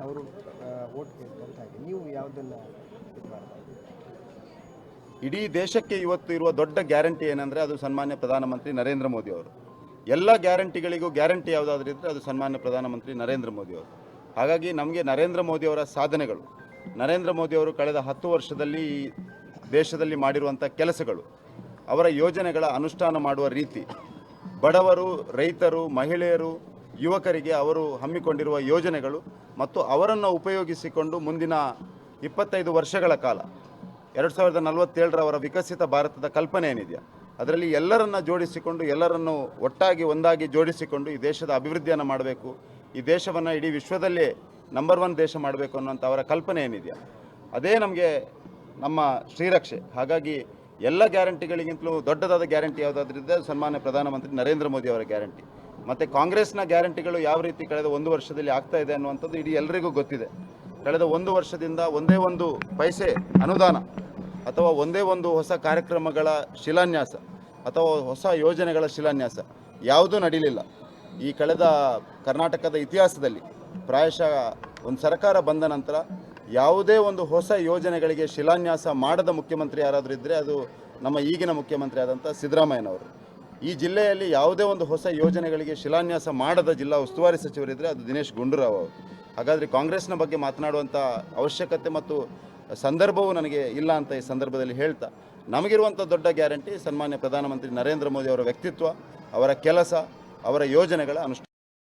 ಅವರು ವೋಟ್ ಕೇಳ್ತಾರೆ ಹಾಗೆ ನೀವು ಯಾವುದನ್ನು ಇದು ಮಾಡ್ತಾ ಇದ್ದೀರಿ? ಇಡೀ ದೇಶಕ್ಕೆ ಇವತ್ತು ಇರುವ ದೊಡ್ಡ ಗ್ಯಾರಂಟಿ ಏನಂದರೆ ಅದು ಸನ್ಮಾನ್ಯ ಪ್ರಧಾನಮಂತ್ರಿ ನರೇಂದ್ರ ಮೋದಿ ಅವರು. ಎಲ್ಲ ಗ್ಯಾರಂಟಿಗಳಿಗೂ ಗ್ಯಾರಂಟಿ ಯಾವುದಾದ್ರೂ ಇದ್ದರೆ ಅದು ಸನ್ಮಾನ್ಯ ಪ್ರಧಾನಮಂತ್ರಿ ನರೇಂದ್ರ ಮೋದಿ ಅವರು. ಹಾಗಾಗಿ ನಮಗೆ ನರೇಂದ್ರ ಮೋದಿಯವರ ಸಾಧನೆಗಳು, ನರೇಂದ್ರ ಮೋದಿಯವರು ಕಳೆದ 10 ವರ್ಷದಲ್ಲಿ ಈ ದೇಶದಲ್ಲಿ ಮಾಡಿರುವಂಥ ಕೆಲಸಗಳು, ಅವರ ಯೋಜನೆಗಳ ಅನುಷ್ಠಾನ ಮಾಡುವ ರೀತಿ, ಬಡವರು, ರೈತರು, ಮಹಿಳೆಯರು, ಯುವಕರಿಗೆ ಅವರು ಹಮ್ಮಿಕೊಂಡಿರುವ ಯೋಜನೆಗಳು ಮತ್ತು ಅವರನ್ನು ಉಪಯೋಗಿಸಿಕೊಂಡು ಮುಂದಿನ 25 ವರ್ಷಗಳ ಕಾಲ 2047 ಅವರ ವಿಕಸಿತ ಭಾರತದ ಕಲ್ಪನೆ ಏನಿದೆಯಾ ಅದರಲ್ಲಿ ಎಲ್ಲರನ್ನ ಜೋಡಿಸಿಕೊಂಡು, ಎಲ್ಲರನ್ನು ಒಟ್ಟಾಗಿ ಒಂದಾಗಿ ಜೋಡಿಸಿಕೊಂಡು ಈ ದೇಶದ ಅಭಿವೃದ್ಧಿಯನ್ನು ಮಾಡಬೇಕು, ಈ ದೇಶವನ್ನು ಇಡೀ ವಿಶ್ವದಲ್ಲೇ ನಂಬರ್ 1 ದೇಶ ಮಾಡಬೇಕು ಅನ್ನೋಂಥ ಅವರ ಕಲ್ಪನೆ ಏನಿದೆಯಾ ಅದೇ ನಮಗೆ ನಮ್ಮ ಶ್ರೀರಕ್ಷೆ. ಹಾಗಾಗಿ ಎಲ್ಲ ಗ್ಯಾರಂಟಿಗಳಿಗಿಂತಲೂ ದೊಡ್ಡದಾದ ಗ್ಯಾರಂಟಿ ಯಾವುದಾದ್ರಿದೆ ಸನ್ಮಾನ್ಯ ಪ್ರಧಾನಮಂತ್ರಿ ನರೇಂದ್ರ ಮೋದಿ ಅವರ ಗ್ಯಾರಂಟಿ. ಮತ್ತು ಕಾಂಗ್ರೆಸ್ನ ಗ್ಯಾರಂಟಿಗಳು ಯಾವ ರೀತಿ ಕಳೆದ 1 ವರ್ಷದಲ್ಲಿ ಆಗ್ತಾ ಇದೆ ಅನ್ನುವಂಥದ್ದು ಇಡೀ ಎಲ್ಲರಿಗೂ ಗೊತ್ತಿದೆ. ಕಳೆದ 1 ವರ್ಷದಿಂದ ಒಂದೇ ಒಂದು ಪೈಸೆ ಅನುದಾನ ಅಥವಾ ಒಂದೇ ಒಂದು ಹೊಸ ಕಾರ್ಯಕ್ರಮಗಳ ಶಿಲಾನ್ಯಾಸ ಅಥವಾ ಹೊಸ ಯೋಜನೆಗಳ ಶಿಲಾನ್ಯಾಸ ಯಾವುದೂ ನಡೀಲಿಲ್ಲ. ಈ ಕಳೆದ ಕರ್ನಾಟಕದ ಇತಿಹಾಸದಲ್ಲಿ ಪ್ರಾಯಶಃ ಒಂದು ಸರ್ಕಾರ ಬಂದ ನಂತರ ಯಾವುದೇ ಒಂದು ಹೊಸ ಯೋಜನೆಗಳಿಗೆ ಶಿಲಾನ್ಯಾಸ ಮಾಡದ ಮುಖ್ಯಮಂತ್ರಿ ಯಾರಾದರೂ ಇದ್ದರೆ ಅದು ನಮ್ಮ ಈಗಿನ ಮುಖ್ಯಮಂತ್ರಿ ಆದಂಥ ಸಿದ್ದರಾಮಯ್ಯನವರು. ಈ ಜಿಲ್ಲೆಯಲ್ಲಿ ಯಾವುದೇ ಒಂದು ಹೊಸ ಯೋಜನೆಗಳಿಗೆ ಶಿಲಾನ್ಯಾಸ ಮಾಡದ ಜಿಲ್ಲಾ ಉಸ್ತುವಾರಿ ಸಚಿವರಿದ್ದರೆ ಅದು ದಿನೇಶ್ ಗುಂಡೂರಾವ್ ಅವರು. ಹಾಗಾದರೆ ಕಾಂಗ್ರೆಸ್ನ ಬಗ್ಗೆ ಮಾತನಾಡುವಂಥ ಅವಶ್ಯಕತೆ ಮತ್ತು ಸಂದರ್ಭವೂ ನನಗೆ ಇಲ್ಲ ಅಂತ ಈ ಸಂದರ್ಭದಲ್ಲಿ ಹೇಳ್ತಾ, ನಮಗಿರುವಂಥ ದೊಡ್ಡ ಗ್ಯಾರಂಟಿ ಸನ್ಮಾನ್ಯ ಪ್ರಧಾನಮಂತ್ರಿ ನರೇಂದ್ರ ಮೋದಿ ಅವರ ವ್ಯಕ್ತಿತ್ವ, ಅವರ ಕೆಲಸ, ಅವರ ಯೋಜನೆಗಳ ಅನುಷ್ಠಾನ.